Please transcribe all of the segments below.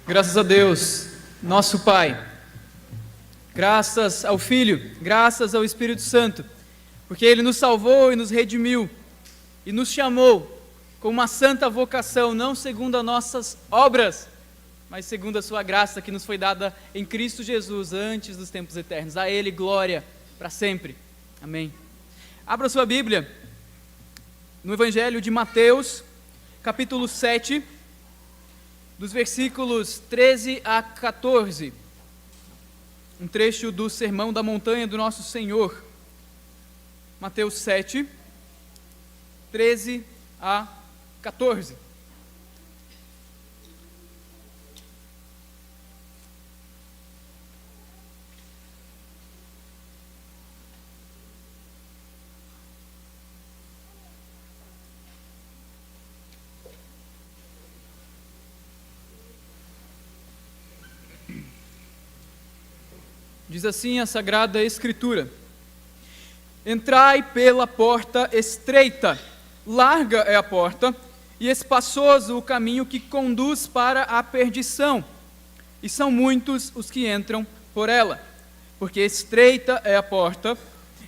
Graças a Deus, nosso Pai, graças ao Filho, graças ao Espírito Santo, porque Ele nos salvou e nos redimiu e nos chamou com uma santa vocação, não segundo as nossas obras, mas segundo a sua graça que nos foi dada em Cristo Jesus antes dos tempos eternos. A Ele glória para sempre. Amém. Abra sua Bíblia no Evangelho de Mateus, capítulo 7, dos versículos 13 a 14, um trecho do Sermão da Montanha do Nosso Senhor. Mateus 7, 13 a 14. Diz assim a Sagrada Escritura: Entrai pela porta estreita, larga é a porta, e espaçoso o caminho que conduz para a perdição, e são muitos os que entram por ela. Porque estreita é a porta,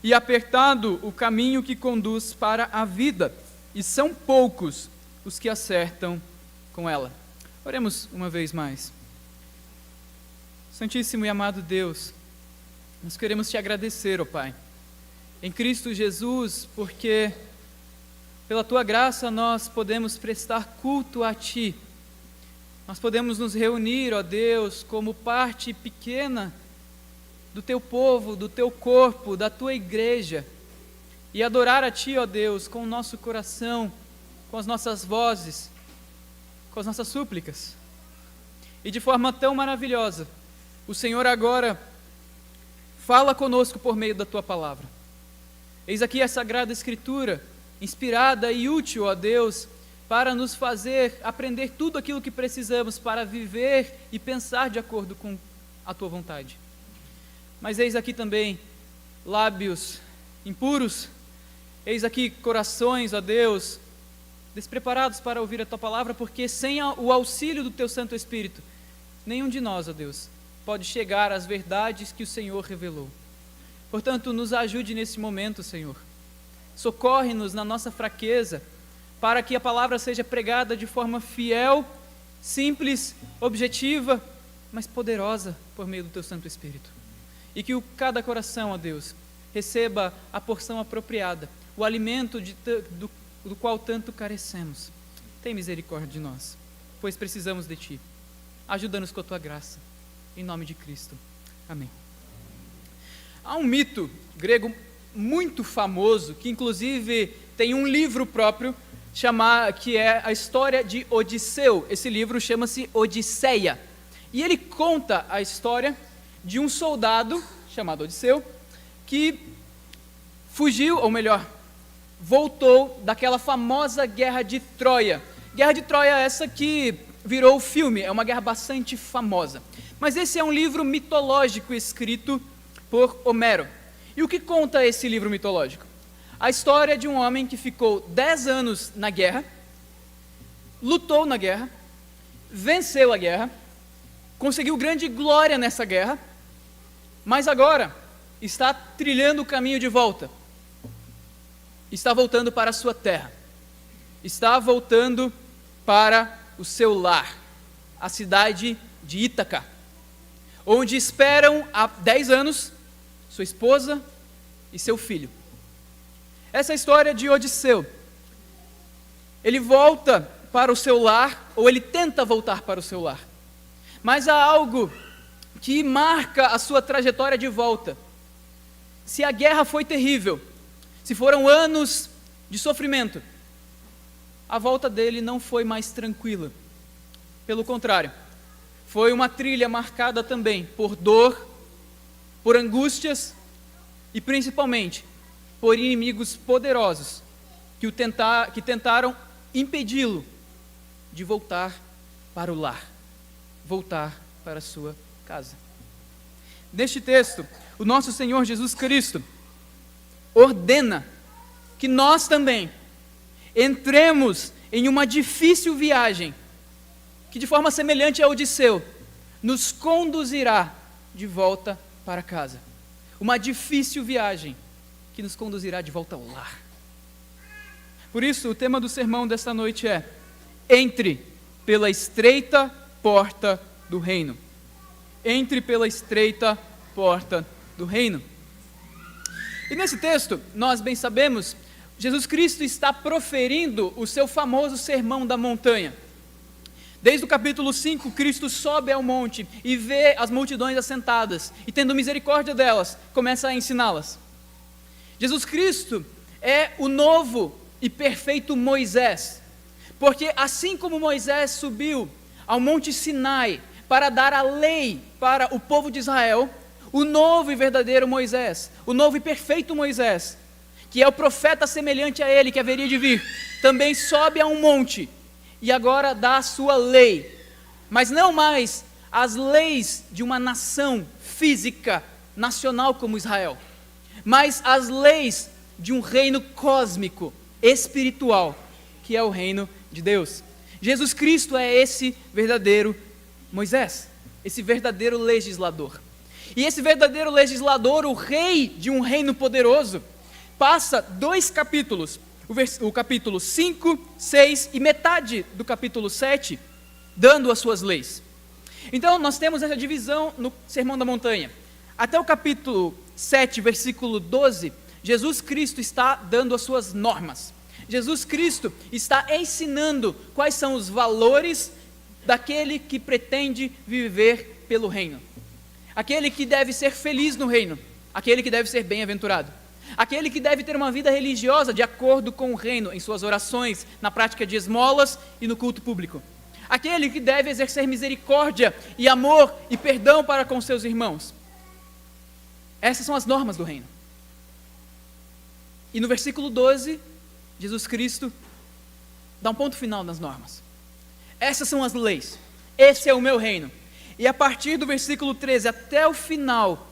e apertado o caminho que conduz para a vida, e são poucos os que acertam com ela. Oremos uma vez mais. Santíssimo e amado Deus, nós queremos te agradecer, ó Pai, em Cristo Jesus, porque pela Tua graça nós podemos prestar culto a Ti. Nós podemos nos reunir, ó Deus, como parte pequena do Teu povo, do Teu corpo, da Tua igreja, e adorar a Ti, ó Deus, com o nosso coração, com as nossas vozes, com as nossas súplicas. E de forma tão maravilhosa, o Senhor agora fala conosco por meio da Tua palavra. Eis aqui a Sagrada Escritura, inspirada e útil, ó Deus, para nos fazer aprender tudo aquilo que precisamos para viver e pensar de acordo com a Tua vontade. Mas eis aqui também lábios impuros, eis aqui corações, ó Deus, despreparados para ouvir a Tua palavra, porque sem o auxílio do Teu Santo Espírito, nenhum de nós, ó Deus, pode chegar às verdades que o Senhor revelou. Portanto, nos ajude nesse momento, Senhor. Socorre-nos na nossa fraqueza, para que a palavra seja pregada de forma fiel, simples, objetiva, mas poderosa por meio do Teu Santo Espírito. E que cada coração, ó Deus, receba a porção apropriada, o alimento do qual tanto carecemos. Tem misericórdia de nós, pois precisamos de Ti. Ajuda-nos com a Tua graça. Em nome de Cristo. Amém. Há um mito grego muito famoso, que inclusive tem um livro próprio, que é a história de Odisseu. Esse livro chama-se Odisseia. E ele conta a história de um soldado, chamado Odisseu, que fugiu, ou melhor, voltou daquela famosa Guerra de Troia. Guerra de Troia essa que virou o filme, é uma guerra bastante famosa. Mas esse é um livro mitológico escrito por Homero. E o que conta esse livro mitológico? A história de um homem que ficou 10 anos na guerra, lutou na guerra, venceu a guerra, conseguiu grande glória nessa guerra, mas agora está trilhando o caminho de volta. Está voltando para a sua terra. Está voltando para o seu lar, a cidade de Ítaca, onde esperam há 10 anos sua esposa e seu filho. Essa é a história de Odisseu. Ele volta para o seu lar, ou ele tenta voltar para o seu lar. Mas há algo que marca a sua trajetória de volta. Se a guerra foi terrível, se foram anos de sofrimento, a volta dele não foi mais tranquila. Pelo contrário, foi uma trilha marcada também por dor, por angústias e principalmente por inimigos poderosos que tentaram impedi-lo de voltar para o lar, voltar para a sua casa. Neste texto, o nosso Senhor Jesus Cristo ordena que nós também entremos em uma difícil viagem que de forma semelhante ao Odisseu, nos conduzirá de volta para casa. Uma difícil viagem que nos conduzirá de volta ao lar. Por isso, o tema do sermão desta noite é: entre pela estreita porta do reino. Entre pela estreita porta do reino. E nesse texto, nós bem sabemos, Jesus Cristo está proferindo o seu famoso sermão da montanha. Desde o capítulo 5, Cristo sobe ao monte e vê as multidões assentadas, e tendo misericórdia delas, começa a ensiná-las. Jesus Cristo é o novo e perfeito Moisés, porque assim como Moisés subiu ao monte Sinai para dar a lei para o povo de Israel, o novo e verdadeiro Moisés, o novo e perfeito Moisés, que é o profeta semelhante a ele que haveria de vir, também sobe a um monte e agora dá a sua lei, mas não mais as leis de uma nação física, nacional como Israel, mas as leis de um reino cósmico, espiritual, que é o reino de Deus. Jesus Cristo é esse verdadeiro Moisés, esse verdadeiro legislador. E esse verdadeiro legislador, o rei de um reino poderoso, passa 2 capítulos, o capítulo 5, 6 e metade do capítulo 7, dando as suas leis. Então nós temos essa divisão no Sermão da Montanha. Até o capítulo 7, versículo 12, Jesus Cristo está dando as suas normas. Jesus Cristo está ensinando quais são os valores daquele que pretende viver pelo reino. Aquele que deve ser feliz no reino, aquele que deve ser bem-aventurado, aquele que deve ter uma vida religiosa de acordo com o reino, em suas orações, na prática de esmolas e no culto público, aquele que deve exercer misericórdia e amor e perdão para com seus irmãos. Essas são as normas do reino. E no versículo 12, Jesus Cristo dá um ponto final nas normas. Essas são as leis, esse é o meu reino. E a partir do versículo 13 até o final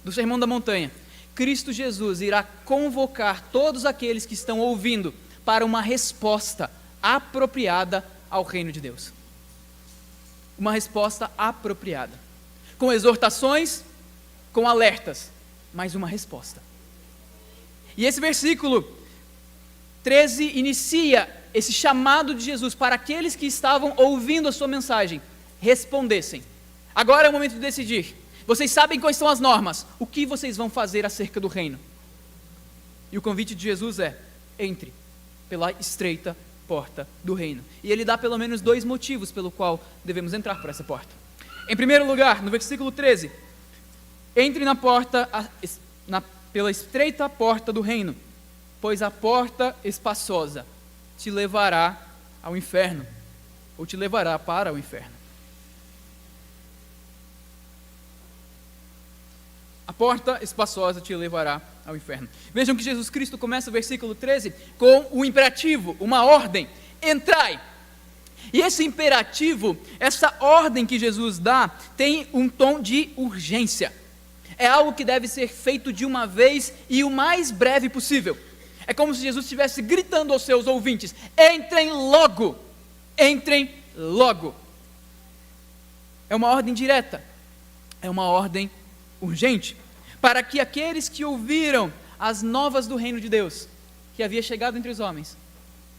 do Sermão da Montanha, Cristo Jesus irá convocar todos aqueles que estão ouvindo para uma resposta apropriada ao reino de Deus. Uma resposta apropriada, com exortações, com alertas, mas uma resposta. E esse versículo 13 inicia esse chamado de Jesus para aqueles que estavam ouvindo a sua mensagem respondessem. Agora é o momento de decidir. Vocês sabem quais são as normas. O que vocês vão fazer acerca do reino? E o convite de Jesus é: entre pela estreita porta do reino. E ele dá pelo menos 2 motivos pelo qual devemos entrar por essa porta. Em primeiro lugar, no versículo 13, entre na porta, pela estreita porta do reino, pois a porta espaçosa te levará ao inferno, ou te levará para o inferno. A porta espaçosa te levará ao inferno. Vejam que Jesus Cristo começa o versículo 13 com o imperativo, uma ordem: entrai. E esse imperativo, essa ordem que Jesus dá, tem um tom de urgência. É algo que deve ser feito de uma vez e o mais breve possível. É como se Jesus estivesse gritando aos seus ouvintes: entrem logo, entrem logo. É uma ordem direta, é uma ordem urgente, para que aqueles que ouviram as novas do reino de Deus, que havia chegado entre os homens,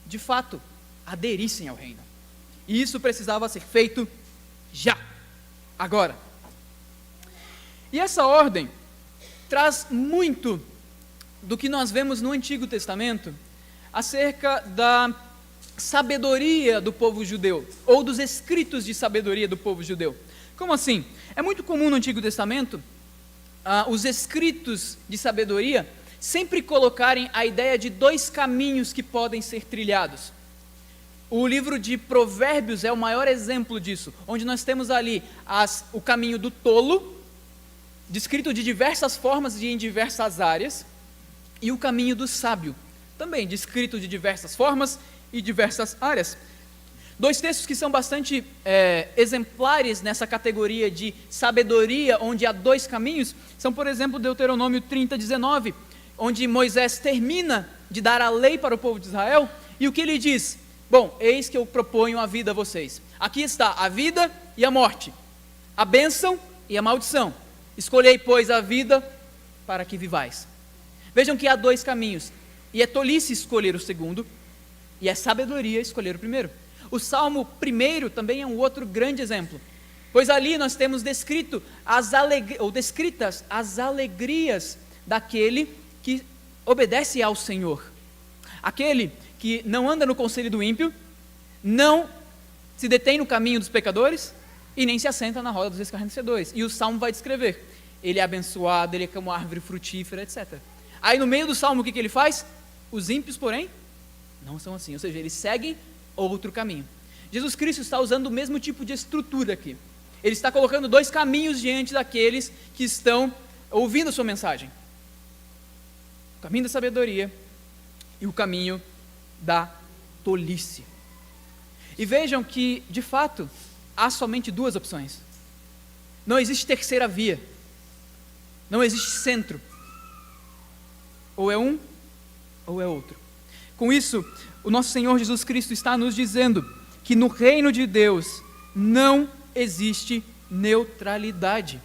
de fato, aderissem ao reino. E isso precisava ser feito já, agora. E essa ordem traz muito do que nós vemos no Antigo Testamento acerca da sabedoria do povo judeu, ou dos escritos de sabedoria do povo judeu. Como assim? É muito comum no Antigo Testamento os escritos de sabedoria sempre colocarem a ideia de 2 caminhos que podem ser trilhados. O livro de Provérbios é o maior exemplo disso, onde nós temos ali o caminho do tolo, descrito de diversas formas e em diversas áreas, e o caminho do sábio, também descrito de diversas formas e diversas áreas. 2 textos que são bastante exemplares nessa categoria de sabedoria, onde há 2 caminhos, são, por exemplo, Deuteronômio 30:19, onde Moisés termina de dar a lei para o povo de Israel, e o que ele diz? Bom, eis que eu proponho a vida a vocês. Aqui está a vida e a morte, a bênção e a maldição. Escolhei, pois, a vida para que vivais. Vejam que há dois caminhos, e é tolice escolher o segundo, e é sabedoria escolher o primeiro. O Salmo 1 também é um outro grande exemplo, pois ali nós temos descritas as alegrias daquele que obedece ao Senhor, aquele que não anda no conselho do ímpio, não se detém no caminho dos pecadores e nem se assenta na roda dos escarnecedores. E o Salmo vai descrever, ele é abençoado, ele é como uma árvore frutífera, etc. Aí no meio do Salmo o que ele faz? Os ímpios, porém, não são assim, ou seja, eles seguem outro caminho. Jesus Cristo está usando o mesmo tipo de estrutura aqui. Ele está colocando dois caminhos diante daqueles que estão ouvindo a sua mensagem: o caminho da sabedoria e o caminho da tolice. E vejam que, de fato, há somente duas opções. Não existe terceira via. Não existe centro. Ou é um, ou é outro. Com isso, o nosso Senhor Jesus Cristo está nos dizendo que no reino de Deus não existe neutralidade.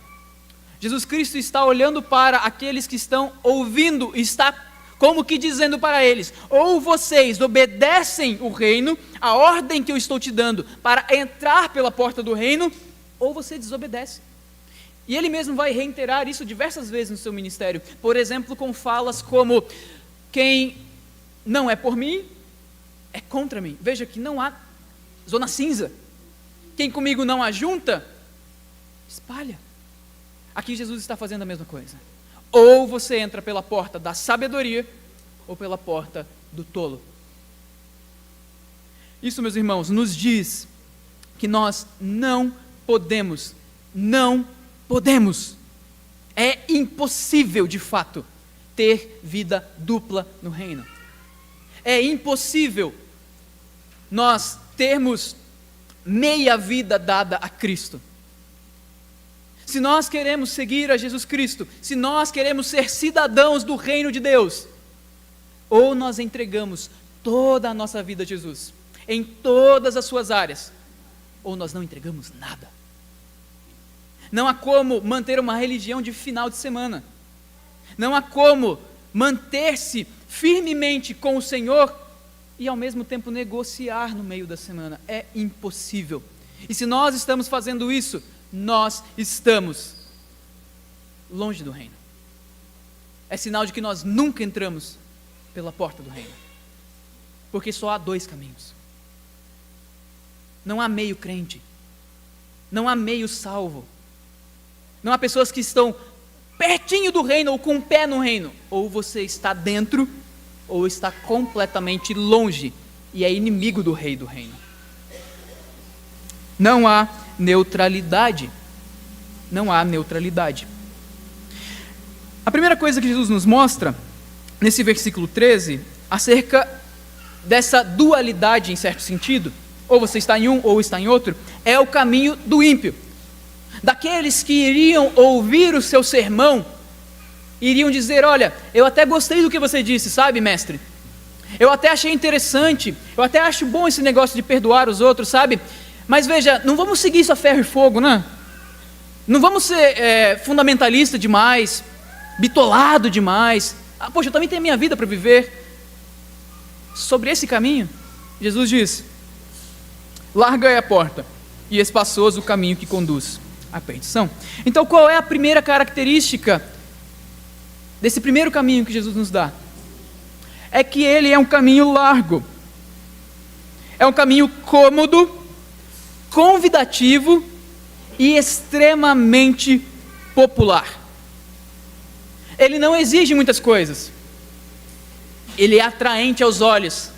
Jesus Cristo está olhando para aqueles que estão ouvindo, está como que dizendo para eles: ou vocês obedecem o reino, a ordem que eu estou te dando para entrar pela porta do reino, ou você desobedece. E ele mesmo vai reiterar isso diversas vezes no seu ministério, por exemplo, com falas como: quem não é por mim, é contra mim. Veja que não há zona cinza. Quem comigo não ajunta, espalha. Aqui Jesus está fazendo a mesma coisa. Ou você entra pela porta da sabedoria, ou pela porta do tolo. Isso, meus irmãos, nos diz que nós não podemos, é impossível de fato ter vida dupla no reino. É impossível nós termos meia vida dada a Cristo. Se nós queremos seguir a Jesus Cristo, se nós queremos ser cidadãos do reino de Deus, ou nós entregamos toda a nossa vida a Jesus, em todas as suas áreas, ou nós não entregamos nada. Não há como manter uma religião de final de semana. Não há como manter-se firmemente com o Senhor e ao mesmo tempo negociar no meio da semana. É impossível. E se nós estamos fazendo isso, nós estamos longe do reino. É sinal de que nós nunca entramos pela porta do reino. Porque só há dois caminhos. Não há meio crente. Não há meio salvo. Não há pessoas que estão pertinho do reino ou com um pé no reino. Ou você está dentro, ou está completamente longe e é inimigo do rei do reino. Não há neutralidade. Não há neutralidade. A primeira coisa que Jesus nos mostra, nesse versículo 13, acerca dessa dualidade em certo sentido, ou você está em um ou está em outro, é o caminho do ímpio. Daqueles que iriam ouvir o seu sermão, iriam dizer: olha, eu até gostei do que você disse, sabe, mestre? Eu até achei interessante, eu até acho bom esse negócio de perdoar os outros, sabe? Mas veja, não vamos seguir isso a ferro e fogo, né? Não vamos ser fundamentalista demais, bitolado demais. Poxa, eu também tenho a minha vida para viver. Sobre esse caminho, Jesus diz: larga é a porta e espaçoso o caminho que conduz à perdição. Então, qual é a primeira característica desse primeiro caminho que Jesus nos dá? É que ele é um caminho largo, é um caminho cômodo, convidativo e extremamente popular. Ele não exige muitas coisas, ele é atraente aos olhos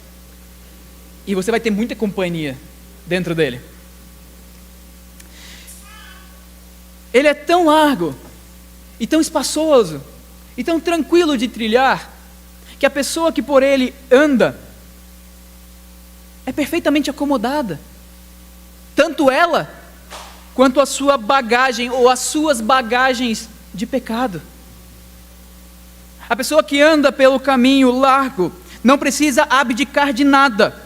e você vai ter muita companhia dentro dele. Ele é tão largo e tão espaçoso e tão tranquilo de trilhar, que a pessoa que por ele anda é perfeitamente acomodada, tanto ela quanto a sua bagagem ou as suas bagagens de pecado. A pessoa que anda pelo caminho largo não precisa abdicar de nada.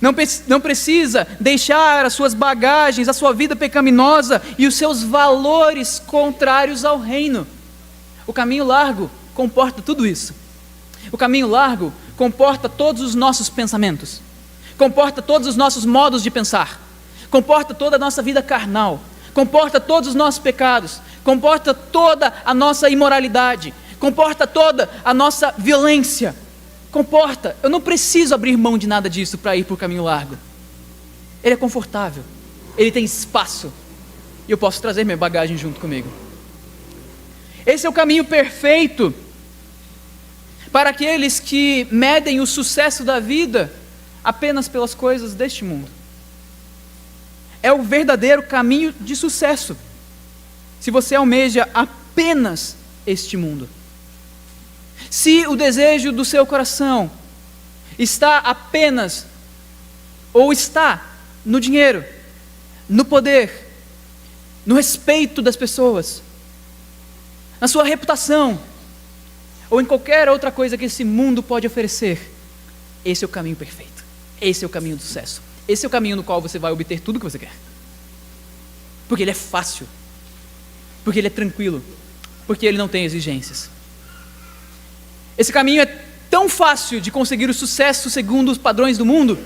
Não precisa deixar as suas bagagens, a sua vida pecaminosa e os seus valores contrários ao reino. O caminho largo comporta tudo isso. O caminho largo comporta todos os nossos pensamentos, comporta todos os nossos modos de pensar, comporta toda a nossa vida carnal, comporta todos os nossos pecados, comporta toda a nossa imoralidade, comporta toda a nossa violência. Comporta, eu não preciso abrir mão de nada disso para ir para o caminho largo. Ele é confortável, ele tem espaço, e eu posso trazer minha bagagem junto comigo. Esse é o caminho perfeito para aqueles que medem o sucesso da vida apenas pelas coisas deste mundo. É o verdadeiro caminho de sucesso, se você almeja apenas este mundo. Se o desejo do seu coração está apenas, ou está no dinheiro, no poder, no respeito das pessoas, na sua reputação, ou em qualquer outra coisa que esse mundo pode oferecer, esse é o caminho perfeito, esse é o caminho do sucesso, esse é o caminho no qual você vai obter tudo o que você quer, porque ele é fácil, porque ele é tranquilo, porque ele não tem exigências. Esse caminho é tão fácil de conseguir o sucesso segundo os padrões do mundo,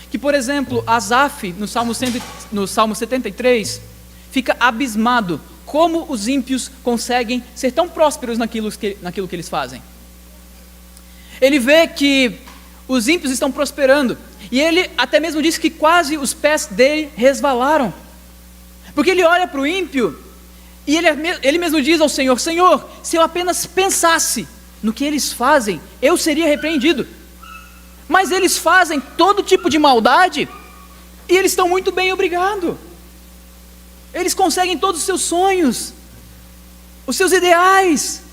que, por exemplo, Asaf, no Salmo 73, fica abismado como os ímpios conseguem ser tão prósperos naquilo que eles fazem. Ele vê que os ímpios estão prosperando, e ele até mesmo diz que quase os pés dele resvalaram, porque ele olha para o ímpio, e ele mesmo diz ao Senhor: Senhor, se eu apenas pensasse no que eles fazem, eu seria repreendido. Mas eles fazem todo tipo de maldade, e eles estão muito bem, obrigado. Eles conseguem todos os seus sonhos, os seus ideais.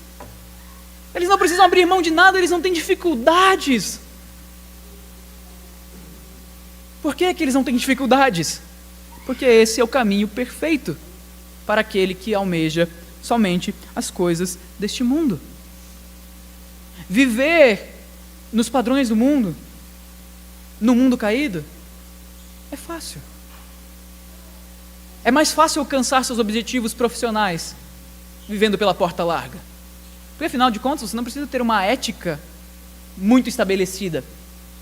Eles não precisam abrir mão de nada, eles não têm dificuldades. Por que eles não têm dificuldades? Porque esse é o caminho perfeito para aquele que almeja somente as coisas deste mundo. Viver nos padrões do mundo, no mundo caído, é fácil. É mais fácil alcançar seus objetivos profissionais vivendo pela porta larga. Porque afinal de contas, você não precisa ter uma ética muito estabelecida.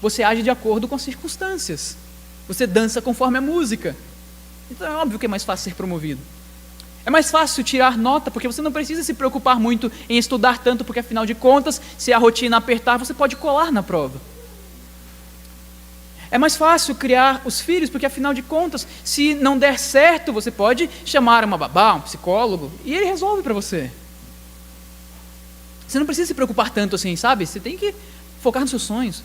Você age de acordo com as circunstâncias. Você dança conforme a música. Então é óbvio que é mais fácil ser promovido. É mais fácil tirar nota, porque você não precisa se preocupar muito em estudar tanto, porque afinal de contas, se a rotina apertar, você pode colar na prova. É mais fácil criar os filhos, porque afinal de contas, se não der certo, você pode chamar uma babá, um psicólogo, e ele resolve para você. Você não precisa se preocupar tanto assim, sabe? Você tem que focar nos seus sonhos.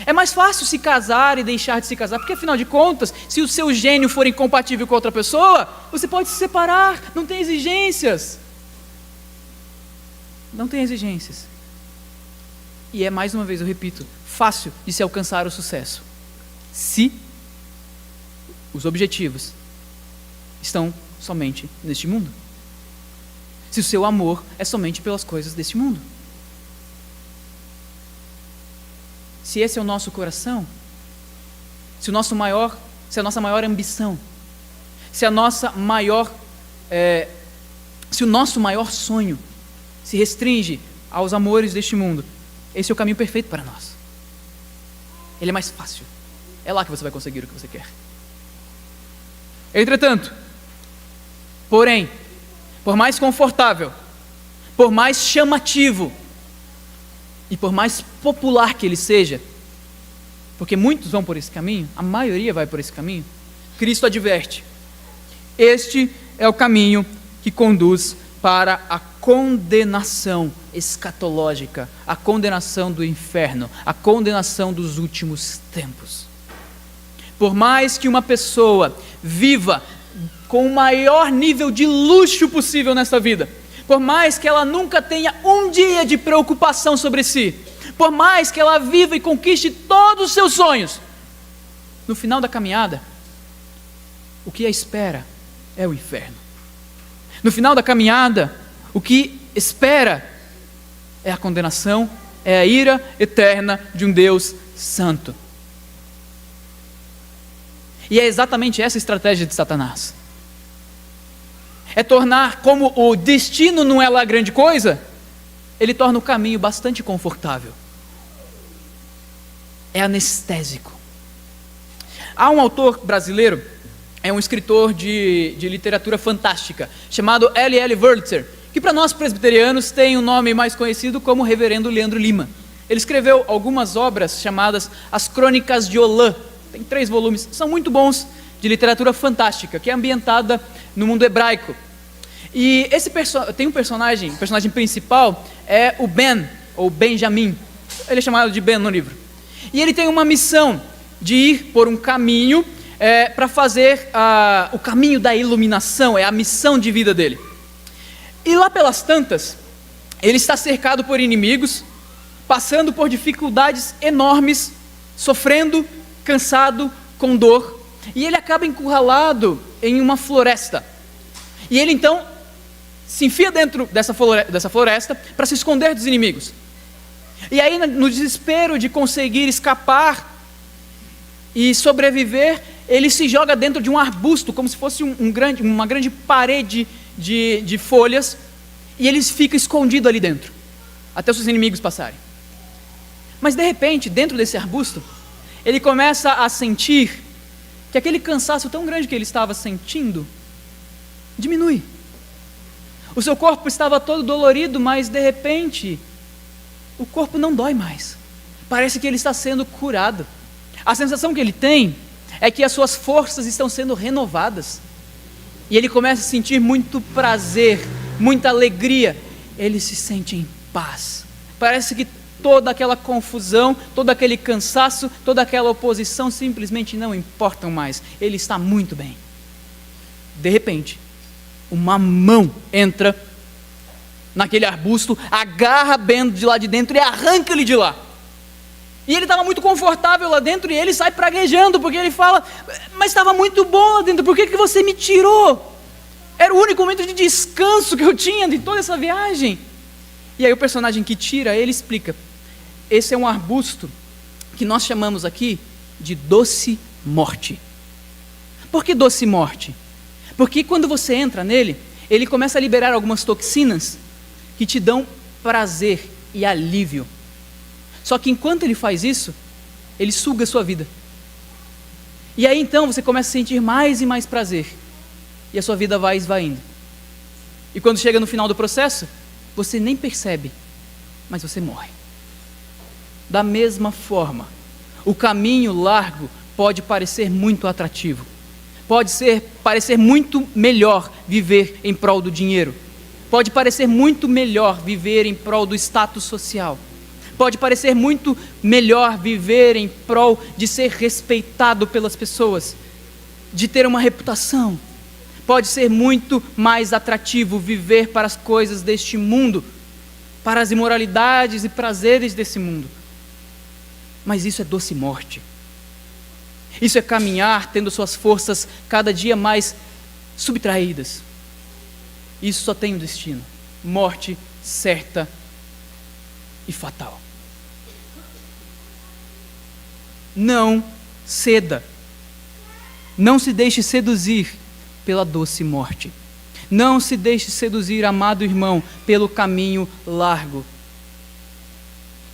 É mais fácil se casar e deixar de se casar, porque afinal de contas, se o seu gênio for incompatível com outra pessoa, você pode se separar, não tem exigências. Não tem exigências. E é, mais uma vez, eu repito, fácil de se alcançar o sucesso, se os objetivos estão somente neste mundo. Se o seu amor é somente pelas coisas deste mundo. Se esse é o nosso coração, se a nossa maior ambição, se o nosso maior sonho se restringe aos amores deste mundo, esse é o caminho perfeito para nós. Ele é mais fácil. É lá que você vai conseguir o que você quer. Entretanto, porém, por mais confortável, por mais chamativo e por mais popular que ele seja, porque muitos vão por esse caminho, a maioria vai por esse caminho, Cristo adverte: este é o caminho que conduz para a condenação escatológica, a condenação do inferno, a condenação dos últimos tempos. Por mais que uma pessoa viva com o maior nível de luxo possível nesta vida, por mais que ela nunca tenha um dia de preocupação sobre si, por mais que ela viva e conquiste todos os seus sonhos, no final da caminhada, o que a espera é o inferno. No final da caminhada, o que espera é a condenação, é a ira eterna de um Deus santo. E é exatamente essa a estratégia de Satanás. É tornar, como o destino não é lá grande coisa, ele torna o caminho bastante confortável. É anestésico. Há um autor brasileiro, é um escritor de literatura fantástica, chamado L.L. Wurlitzer, que para nós presbiterianos tem um nome mais conhecido como Reverendo Leandro Lima. Ele escreveu algumas obras chamadas As Crônicas de Olã, tem 3 volumes, são muito bons, de literatura fantástica, que é ambientada no mundo hebraico. E tem um personagem, o personagem principal é o Ben, ou Benjamin, ele é chamado de Ben no livro. E ele tem uma missão de ir por um caminho para fazer o caminho da iluminação, é a missão de vida dele. E lá pelas tantas, ele está cercado por inimigos, passando por dificuldades enormes, sofrendo, cansado, com dor, e ele acaba encurralado em uma floresta. E ele então se enfia dentro dessa floresta para se esconder dos inimigos. E aí, no desespero de conseguir escapar e sobreviver, ele se joga dentro de um arbusto, como se fosse uma grande parede de folhas, e ele fica escondido ali dentro, até os seus inimigos passarem. Mas de repente, dentro desse arbusto, ele começa a sentir que aquele cansaço tão grande que ele estava sentindo diminui. O seu corpo estava todo dolorido, mas de repente o corpo não dói mais. Parece que ele está sendo curado. A sensação que ele tem é que as suas forças estão sendo renovadas. E ele começa a sentir muito prazer, muita alegria. Ele se sente em paz. Parece que toda aquela confusão, todo aquele cansaço, toda aquela oposição simplesmente não importam mais. Ele está muito bem. De repente, uma mão entra naquele arbusto, agarra Ben de lá de dentro e arranca ele de lá. E ele estava muito confortável lá dentro e ele sai praguejando, porque ele fala: mas estava muito bom lá dentro, por que você me tirou? Era o único momento de descanso que eu tinha de toda essa viagem. E aí o personagem que tira, ele explica: esse é um arbusto que nós chamamos aqui de doce morte. Por que doce morte? Porque quando você entra nele, ele começa a liberar algumas toxinas que te dão prazer e alívio. Só que enquanto ele faz isso, ele suga a sua vida. E aí então você começa a sentir mais e mais prazer. E a sua vida vai esvaindo. E quando chega no final do processo, você nem percebe, mas você morre. Da mesma forma, o caminho largo pode parecer muito atrativo. Pode parecer muito melhor viver em prol do dinheiro. Pode parecer muito melhor viver em prol do status social. Pode parecer muito melhor viver em prol de ser respeitado pelas pessoas, de ter uma reputação. Pode ser muito mais atrativo viver para as coisas deste mundo, para as imoralidades e prazeres desse mundo. Mas isso é doce morte. Isso é caminhar tendo suas forças cada dia mais subtraídas. Isso só tem um destino: morte certa e fatal. Não ceda. Não se deixe seduzir pela doce morte. Não se deixe seduzir, amado irmão, pelo caminho largo.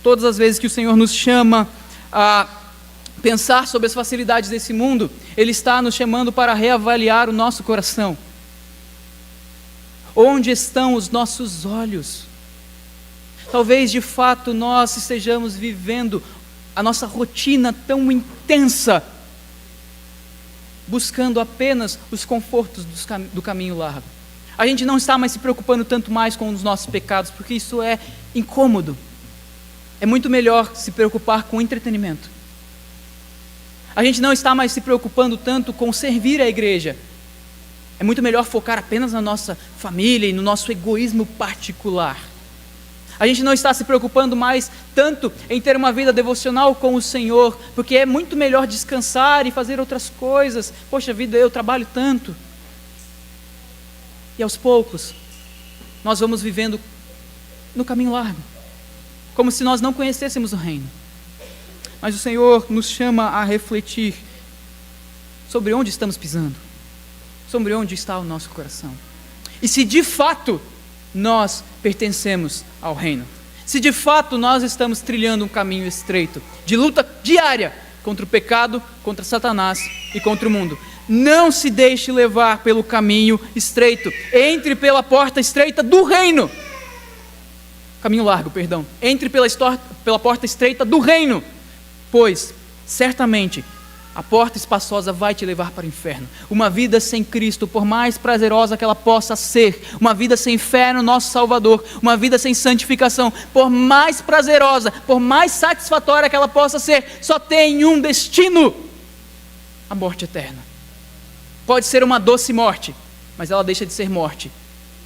Todas as vezes que o Senhor nos chama a pensar sobre as facilidades desse mundo, Ele está nos chamando para reavaliar o nosso coração. Onde estão os nossos olhos? Talvez de fato nós estejamos vivendo a nossa rotina tão intensa, buscando apenas os confortos do caminho largo. A gente não está mais se preocupando tanto mais com os nossos pecados, porque isso é incômodo. É muito melhor se preocupar com entretenimento. A gente não está mais se preocupando tanto com servir a igreja. É muito melhor focar apenas na nossa família e no nosso egoísmo particular. A gente não está se preocupando mais tanto em ter uma vida devocional com o Senhor, porque é muito melhor descansar e fazer outras coisas. Poxa vida, eu trabalho tanto. E aos poucos, nós vamos vivendo no caminho largo, como se nós não conhecêssemos o reino. Mas o Senhor nos chama a refletir sobre onde estamos pisando, sobre onde está o nosso coração. E se de fato nós pertencemos ao reino, se de fato nós estamos trilhando um caminho estreito, de luta diária contra o pecado, contra Satanás e contra o mundo. Não se deixe levar pelo caminho estreito, entre pela porta estreita do reino. Caminho largo, perdão. Entre pela porta estreita do reino, pois certamente a porta espaçosa vai te levar para o inferno. Uma vida sem Cristo, por mais prazerosa que ela possa ser, uma vida sem fé no nosso Salvador, uma vida sem santificação, por mais prazerosa, por mais satisfatória que ela possa ser, só tem um destino: a morte eterna. Pode ser uma doce morte, mas ela deixa de ser morte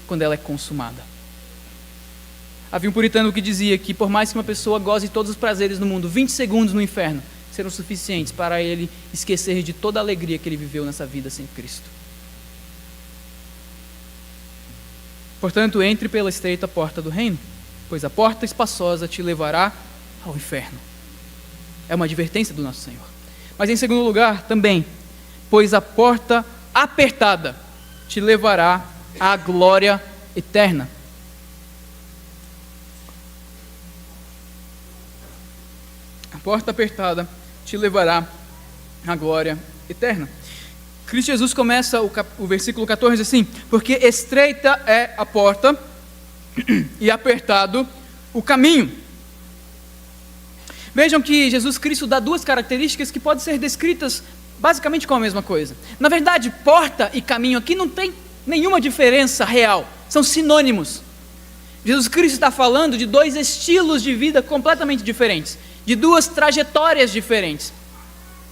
quando ela é consumada. Havia um puritano que dizia que por mais que uma pessoa goze de todos os prazeres do mundo, 20 segundos no inferno serão suficientes para ele esquecer de toda a alegria que ele viveu nessa vida sem Cristo. Portanto, entre pela estreita porta do reino, pois a porta espaçosa te levará ao inferno. É uma advertência do nosso Senhor. Mas em segundo lugar, também, pois a porta apertada te levará à glória eterna. A porta apertada te levará à glória eterna. Cristo Jesus começa o versículo 14 assim: porque estreita é a porta e apertado o caminho. Vejam que Jesus Cristo dá duas características que podem ser descritas basicamente com a mesma coisa. Na verdade, porta e caminho aqui não tem nenhuma diferença real, são sinônimos. Jesus Cristo está falando de dois estilos de vida completamente diferentes, de duas trajetórias diferentes.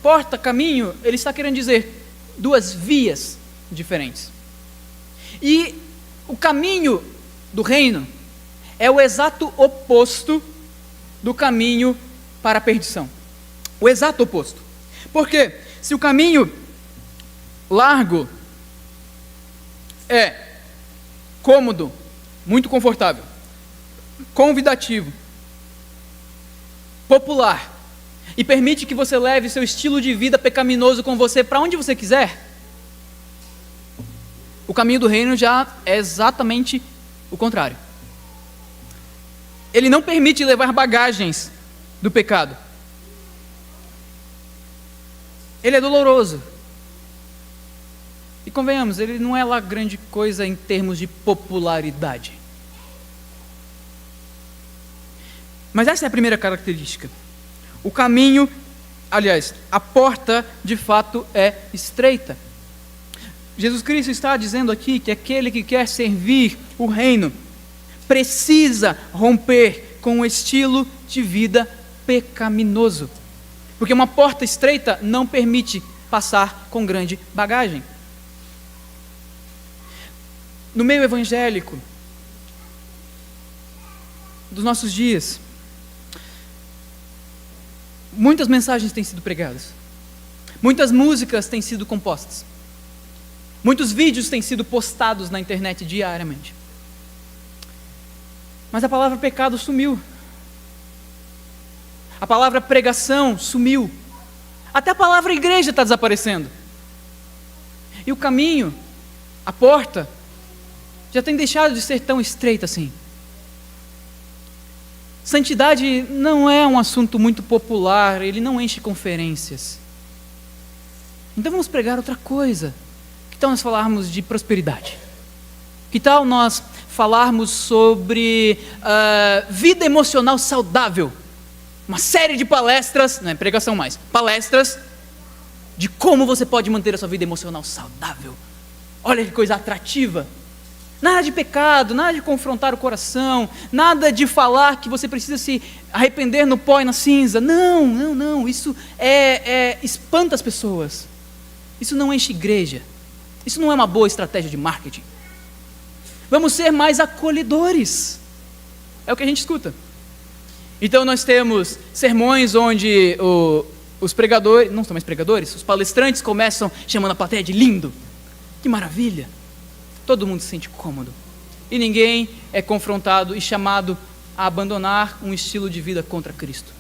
Porta, caminho, ele está querendo dizer duas vias diferentes. E o caminho do reino é o exato oposto do caminho para a perdição. O exato oposto. Porque se o caminho largo é cômodo, muito confortável, convidativo, popular, e permite que você leve seu estilo de vida pecaminoso com você para onde você quiser, o caminho do reino já é exatamente o contrário. Ele não permite levar bagagens do pecado. Ele é doloroso. E convenhamos, ele não é lá grande coisa em termos de popularidade. Mas essa é a primeira característica. O caminho, aliás, a porta de fato é estreita. Jesus Cristo está dizendo aqui que aquele que quer servir o reino precisa romper com o estilo de vida pecaminoso. Porque uma porta estreita não permite passar com grande bagagem. No meio evangélico dos nossos dias, muitas mensagens têm sido pregadas, muitas músicas têm sido compostas, muitos vídeos têm sido postados na internet diariamente. Mas a palavra pecado sumiu. A palavra pregação sumiu. Até a palavra igreja está desaparecendo. E o caminho, a porta, já tem deixado de ser tão estreita assim. Santidade não é um assunto muito popular, ele não enche conferências. Então vamos pregar outra coisa. Que tal nós falarmos de prosperidade? Que tal nós falarmos sobre vida emocional saudável? Uma série de palestras, não é pregação mais, palestras de como você pode manter a sua vida emocional saudável. Olha que coisa atrativa. Nada de pecado, nada de confrontar o coração, nada de falar que você precisa se arrepender no pó e na cinza. Não, isso espanta as pessoas. Isso não enche igreja. Isso não é uma boa estratégia de marketing. Vamos ser mais acolhedores. É o que a gente escuta. Então nós temos sermões onde os pregadores, não são mais pregadores, os palestrantes começam chamando a plateia de lindo. Que maravilha. Todo mundo se sente cômodo. E ninguém é confrontado e chamado a abandonar um estilo de vida contra Cristo.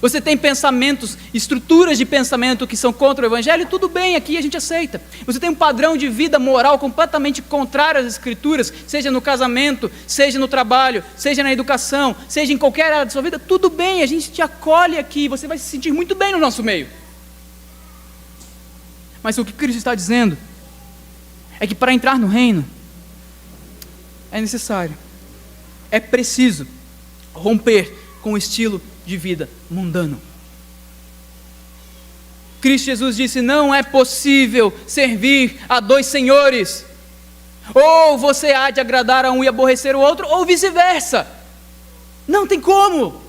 Você tem pensamentos, estruturas de pensamento que são contra o Evangelho, tudo bem, aqui a gente aceita. Você tem um padrão de vida moral completamente contrário às Escrituras, seja no casamento, seja no trabalho, seja na educação, seja em qualquer área da sua vida, tudo bem, a gente te acolhe aqui, você vai se sentir muito bem no nosso meio. Mas o que Cristo está dizendo é que para entrar no reino, é necessário, é preciso romper com o estilo de vida mundano. Cristo Jesus disse: não é possível servir a dois senhores. Ou você há de agradar a um e aborrecer o outro, ou vice-versa. Não tem como.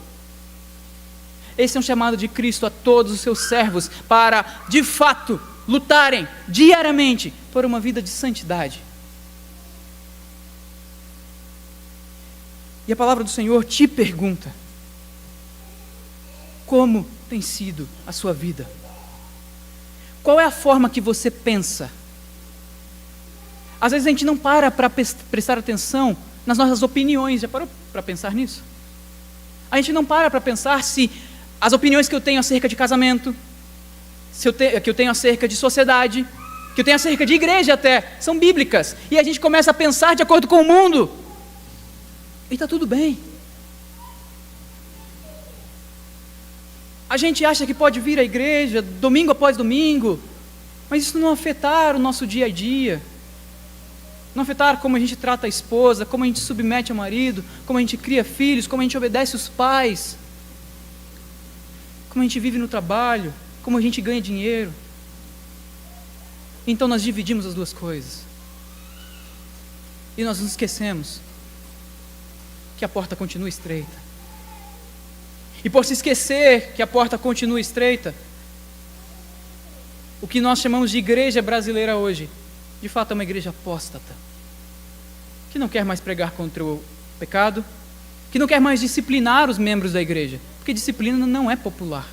Esse é um chamado de Cristo a todos os seus servos para, de fato, lutarem diariamente por uma vida de santidade. E a palavra do Senhor te pergunta: como tem sido a sua vida? Qual é a forma que você pensa? Às vezes a gente não para prestar atenção nas nossas opiniões. Já parou para pensar nisso? A gente não para pensar se as opiniões que eu tenho acerca de casamento, que eu tenho acerca de sociedade, que eu tenho acerca de igreja até, são bíblicas. E a gente começa a pensar de acordo com o mundo. E está tudo bem. A gente acha que pode vir à igreja domingo após domingo, mas isso não afetar o nosso dia a dia, não afetar como a gente trata a esposa, como a gente submete ao marido, como a gente cria filhos, como a gente obedece os pais, como a gente vive no trabalho, como a gente ganha dinheiro. Então nós dividimos as duas coisas e nós nos esquecemos que a porta continua estreita. E por se esquecer que a porta continua estreita, o que nós chamamos de igreja brasileira hoje, de fato é uma igreja apóstata, que não quer mais pregar contra o pecado, que não quer mais disciplinar os membros da igreja, porque disciplina não é popular,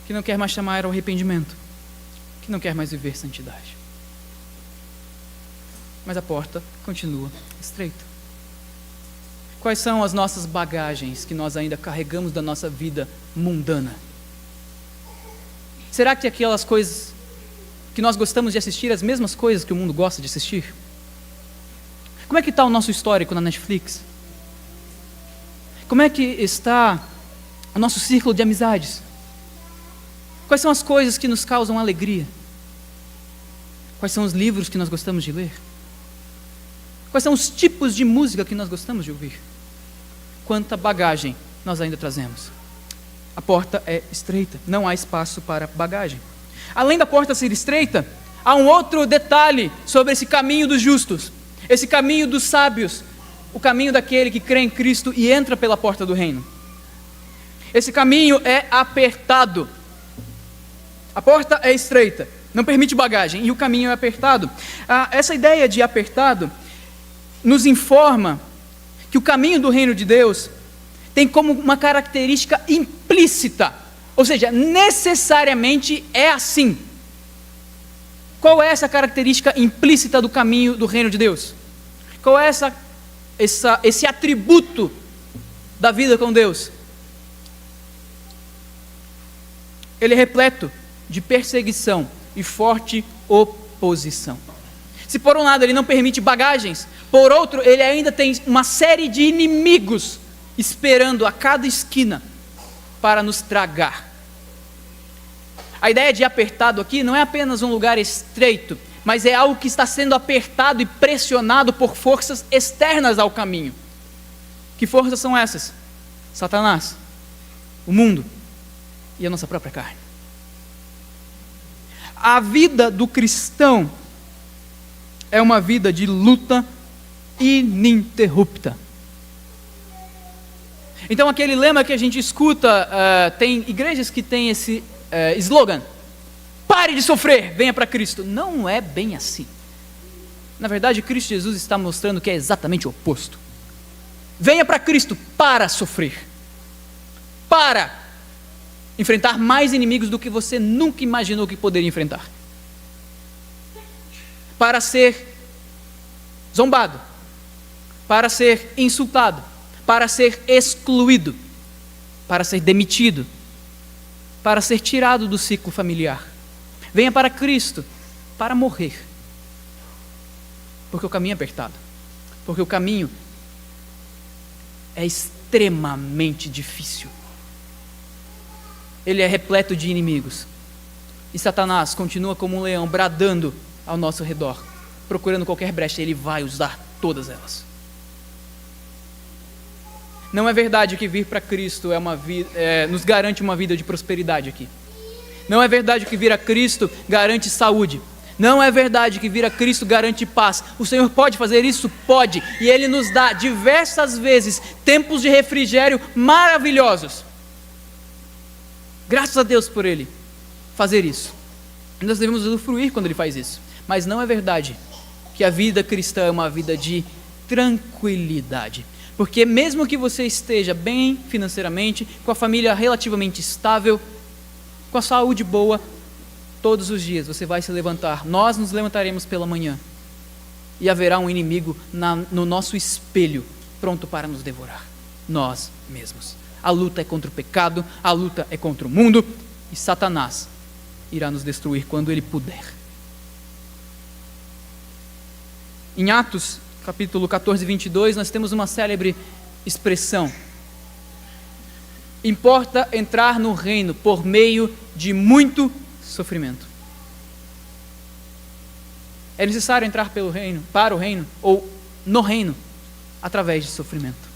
que não quer mais chamar ao arrependimento, que não quer mais viver santidade. Mas a porta continua estreita. Quais são as nossas bagagens que nós ainda carregamos da nossa vida mundana? Será que aquelas coisas que nós gostamos de assistir, as mesmas coisas que o mundo gosta de assistir? Como é que está o nosso histórico na Netflix? Como é que está o nosso círculo de amizades? Quais são as coisas que nos causam alegria? Quais são os livros que nós gostamos de ler? Quais são os tipos de música que nós gostamos de ouvir? Quanta bagagem nós ainda trazemos? A porta é estreita, não há espaço para bagagem. Além da porta ser estreita, há um outro detalhe sobre esse caminho dos justos, esse caminho dos sábios, o caminho daquele que crê em Cristo e entra pela porta do reino. Esse caminho é apertado. A porta é estreita, não permite bagagem, e o caminho é apertado. Essa ideia de apertado nos informa que o caminho do reino de Deus tem como uma característica implícita, ou seja, necessariamente é assim. Qual é essa característica implícita do caminho do reino de Deus? Qual é esse atributo da vida com Deus? Ele é repleto de perseguição e forte oposição. Se por um lado ele não permite bagagens, por outro ele ainda tem uma série de inimigos esperando a cada esquina para nos tragar. A ideia de apertado aqui não é apenas um lugar estreito, mas é algo que está sendo apertado e pressionado por forças externas ao caminho. Que forças são essas? Satanás, o mundo e a nossa própria carne. A vida do cristão é uma vida de luta ininterrupta. Então aquele lema que a gente escuta, tem igrejas que têm esse slogan: pare de sofrer, venha para Cristo. Não é bem assim. Na verdade, Cristo Jesus está mostrando que é exatamente o oposto. Venha para Cristo para sofrer, para enfrentar mais inimigos do que você nunca imaginou que poderia enfrentar, para ser zombado, para ser insultado, para ser excluído, para ser demitido, para ser tirado do ciclo familiar. Venha para Cristo para morrer. Porque o caminho é apertado. Porque o caminho é extremamente difícil. Ele é repleto de inimigos. E Satanás continua como um leão bradando ao nosso redor, procurando qualquer brecha. Ele vai usar todas elas. Não é verdade que vir para Cristo nos garante uma vida de prosperidade aqui. Não é verdade que vir a Cristo garante saúde. Não é verdade que vir a Cristo garante paz. O Senhor pode fazer isso? Pode. E Ele nos dá diversas vezes tempos de refrigério maravilhosos. Graças a Deus por Ele fazer isso. Nós devemos usufruir quando Ele faz isso. Mas não é verdade que a vida cristã é uma vida de tranquilidade. Porque mesmo que você esteja bem financeiramente, com a família relativamente estável, com a saúde boa, todos os dias você vai se levantar. Nós nos levantaremos pela manhã e haverá um inimigo no nosso espelho, pronto para nos devorar. Nós mesmos. A luta é contra o pecado, a luta é contra o mundo, e Satanás irá nos destruir quando ele puder. Em Atos, capítulo 14, 22, nós temos uma célebre expressão: importa entrar no reino por meio de muito sofrimento. É necessário entrar para o reino, ou no reino, através de sofrimento.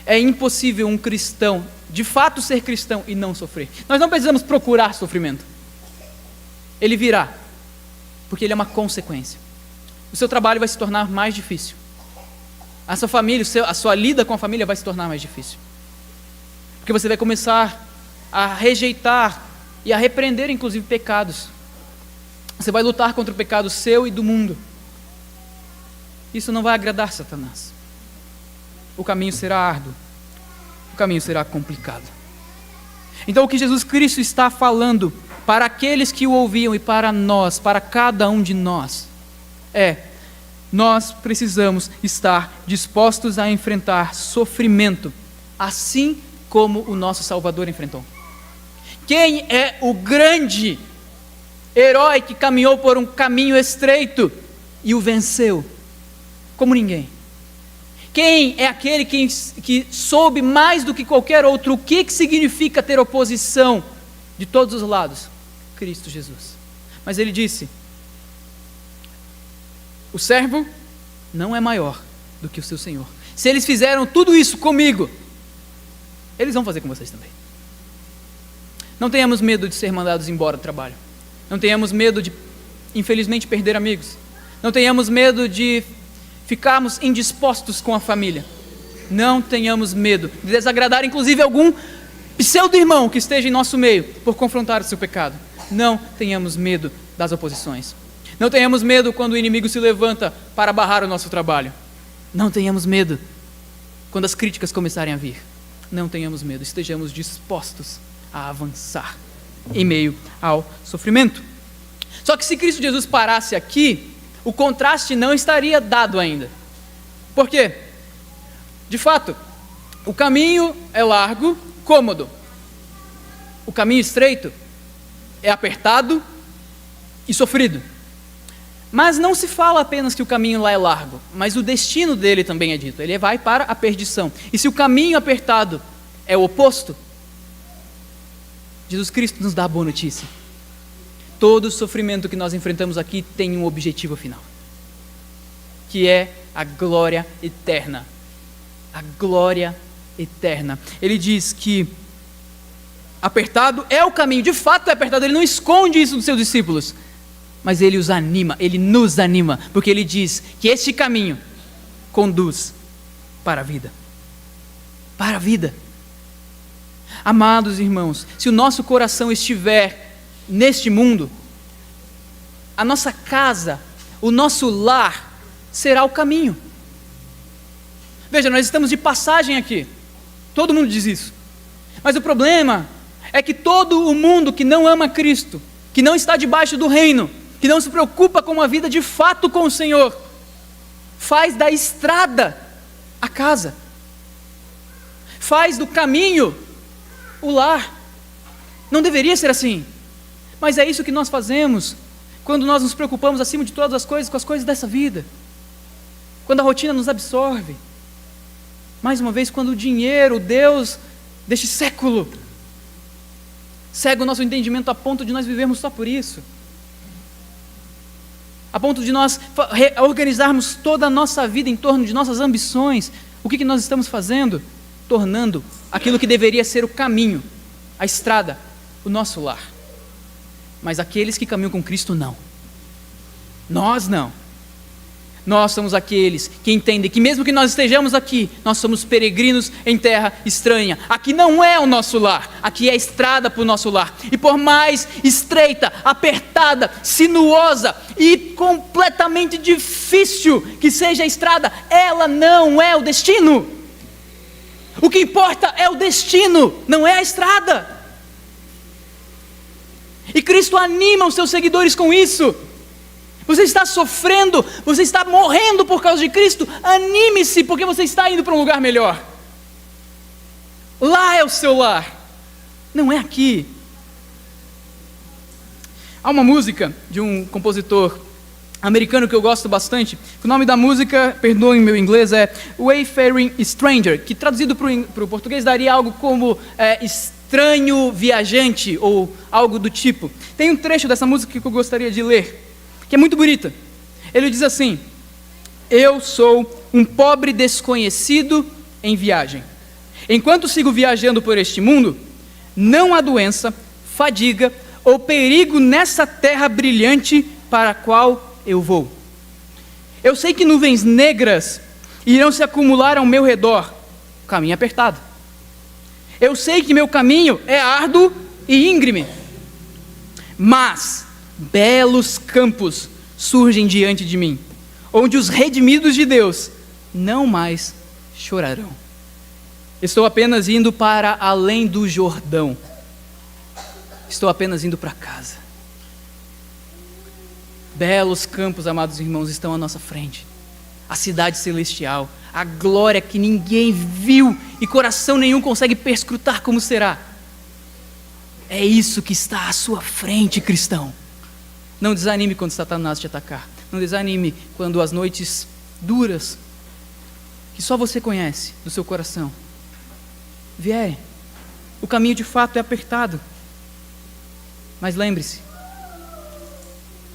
É impossível um cristão, de fato, ser cristão e não sofrer. Nós não precisamos procurar sofrimento. Ele virá, porque ele é uma consequência. O seu trabalho vai se tornar mais difícil. A sua família, a sua lida com a família vai se tornar mais difícil. Porque você vai começar a rejeitar e a repreender, inclusive, pecados. Você vai lutar contra o pecado seu e do mundo. Isso não vai agradar Satanás. O caminho será árduo. O caminho será complicado. Então, o que Jesus Cristo está falando para aqueles que o ouviam e para nós, para cada um de nós, nós precisamos estar dispostos a enfrentar sofrimento, assim como o nosso Salvador enfrentou. Quem é o grande herói que caminhou por um caminho estreito e o venceu? Como ninguém. Quem é aquele que soube mais do que qualquer outro o que significa ter oposição de todos os lados? Cristo Jesus. Mas ele disse: o servo não é maior do que o seu Senhor. Se eles fizeram tudo isso comigo, eles vão fazer com vocês também. Não tenhamos medo de ser mandados embora do trabalho. Não tenhamos medo de, infelizmente, perder amigos. Não tenhamos medo de ficarmos indispostos com a família. Não tenhamos medo de desagradar, inclusive, algum pseudo-irmão que esteja em nosso meio por confrontar o seu pecado. Não tenhamos medo das oposições. Não tenhamos medo quando o inimigo se levanta para barrar o nosso trabalho. Não tenhamos medo quando as críticas começarem a vir. Não tenhamos medo, estejamos dispostos a avançar em meio ao sofrimento. Só que se Cristo Jesus parasse aqui, o contraste não estaria dado ainda. Por quê? De fato, o caminho é largo, cômodo. O caminho estreito é apertado e sofrido. Mas não se fala apenas que o caminho lá é largo, mas o destino dele também é dito. Ele vai para a perdição. E se o caminho apertado é o oposto, Jesus Cristo nos dá a boa notícia. Todo o sofrimento que nós enfrentamos aqui tem um objetivo final, que é a glória eterna. A glória eterna. Ele diz que apertado é o caminho, de fato é apertado, ele não esconde isso dos seus discípulos, mas ele os anima, ele nos anima, porque ele diz que este caminho conduz para a vida. Para a vida. Amados irmãos, se o nosso coração estiver neste mundo, a nossa casa, o nosso lar, será o caminho. Veja, nós estamos de passagem aqui, todo mundo diz isso, mas o problema é que todo o mundo que não ama Cristo, que não está debaixo do reino, que não se preocupa com uma vida de fato com o Senhor, faz da estrada a casa, faz do caminho o lar. Não deveria ser assim. Mas é isso que nós fazemos quando nós nos preocupamos acima de todas as coisas com as coisas dessa vida. Quando a rotina nos absorve. Mais uma vez, quando o dinheiro, o Deus deste século, cega o nosso entendimento a ponto de nós vivermos só por isso. A ponto de nós organizarmos toda a nossa vida em torno de nossas ambições. O que nós estamos fazendo? Tornando aquilo que deveria ser o caminho, a estrada, o nosso lar. Mas aqueles que caminham com Cristo, não. Nós não. Nós somos aqueles que entendem que mesmo que nós estejamos aqui, nós somos peregrinos em terra estranha. Aqui não é o nosso lar, aqui é a estrada para o nosso lar. E por mais estreita, apertada, sinuosa e completamente difícil que seja a estrada, ela não é o destino. O que importa é o destino, não é a estrada. E Cristo anima os seus seguidores com isso. Você está sofrendo, você está morrendo por causa de Cristo, anime-se, porque você está indo para um lugar melhor. Lá é o seu lar, não é aqui. Há uma música de um compositor americano que eu gosto bastante. O nome da música, perdoem meu inglês, é Wayfaring Stranger, que traduzido para o português daria algo como estranho viajante, ou algo do tipo. Tem um trecho dessa música que eu gostaria de ler, que é muito bonita. Ele diz assim: eu sou um pobre desconhecido em viagem. Enquanto sigo viajando por este mundo, não há doença, fadiga ou perigo nessa terra brilhante para a qual eu vou. Eu sei que nuvens negras irão se acumular ao meu redor, caminho apertado. Eu sei que meu caminho é árduo e íngreme, mas belos campos surgem diante de mim, onde os redimidos de Deus não mais chorarão. Estou apenas indo para além do Jordão. Estou apenas indo para casa. Belos campos, amados irmãos, estão à nossa frente. A cidade celestial, a glória que ninguém viu e coração nenhum consegue perscrutar como será. É isso que está à sua frente, cristão. Não desanime quando Satanás te atacar. Não desanime quando as noites duras, que só você conhece do seu coração, vierem. O caminho de fato é apertado. Mas lembre-se,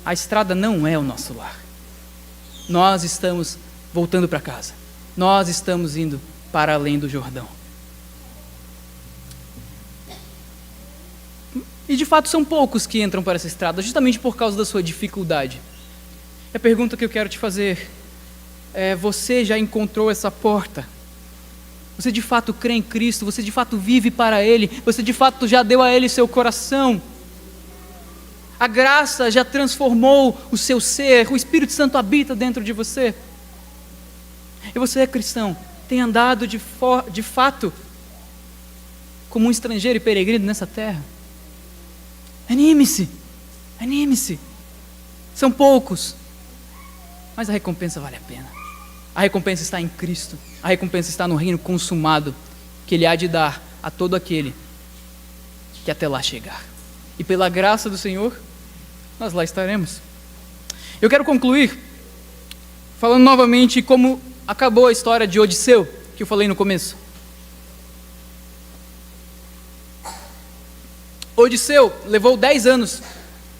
a estrada não é o nosso lar. Nós estamos voltando para casa. Nós estamos indo para além do Jordão. E de fato são poucos que entram para essa estrada, justamente por causa da sua dificuldade. E a pergunta que eu quero te fazer é: você já encontrou essa porta? Você de fato crê em Cristo? Você de fato vive para Ele? Você de fato já deu a Ele seu coração? A graça já transformou o seu ser, o Espírito Santo habita dentro de você? E você é cristão, tem andado de fato como um estrangeiro e peregrino nessa terra? Anime-se, anime-se. São poucos, mas a recompensa vale a pena. A recompensa está em Cristo. A recompensa está no reino consumado que Ele há de dar a todo aquele que até lá chegar. E pela graça do Senhor, nós lá estaremos. Eu quero concluir falando novamente como acabou a história de Odisseu, que eu falei no começo. Odisseu levou 10 anos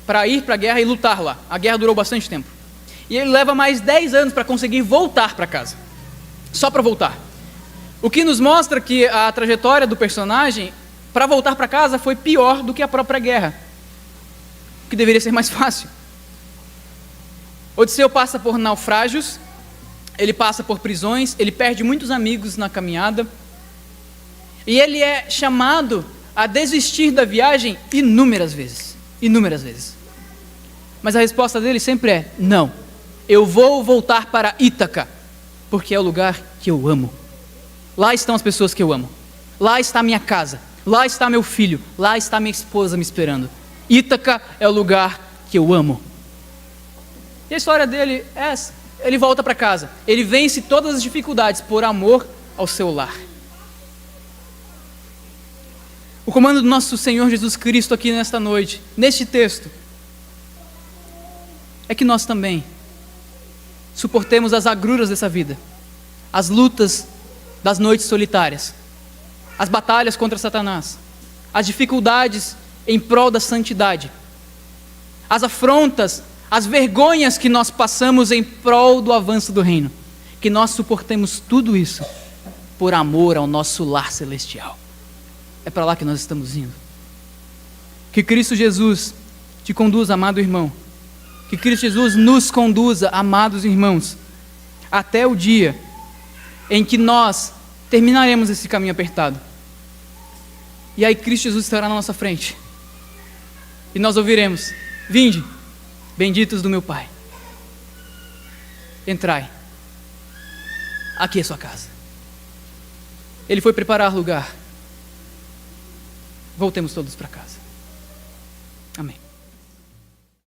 para ir para a guerra e lutar lá. A guerra durou bastante tempo. E ele leva mais 10 anos para conseguir voltar para casa. Só para voltar. O que nos mostra que a trajetória do personagem para voltar para casa foi pior do que a própria guerra. O que deveria ser mais fácil. Odisseu passa por naufrágios, ele passa por prisões, ele perde muitos amigos na caminhada. E ele é chamado a desistir da viagem inúmeras vezes. Inúmeras vezes. Mas a resposta dele sempre é: não, eu vou voltar para Ítaca, porque é o lugar que eu amo. Lá estão as pessoas que eu amo. Lá está minha casa. Lá está meu filho. Lá está minha esposa me esperando. Ítaca é o lugar que eu amo. E a história dele é essa. Ele volta para casa. Ele vence todas as dificuldades por amor ao seu lar. O comando do nosso Senhor Jesus Cristo aqui nesta noite, neste texto, é que nós também suportemos as agruras dessa vida, as lutas das noites solitárias, as batalhas contra Satanás, as dificuldades em prol da santidade, as afrontas, as vergonhas que nós passamos em prol do avanço do reino, que nós suportemos tudo isso por amor ao nosso lar celestial. É para lá que nós estamos indo. Que Cristo Jesus te conduza, amado irmão. Que Cristo Jesus nos conduza, amados irmãos, até o dia em que nós terminaremos esse caminho apertado. E aí Cristo Jesus estará na nossa frente. E nós ouviremos: vinde, benditos do meu Pai. Entrai. Aqui é sua casa. Ele foi preparar lugar. Voltemos todos para casa.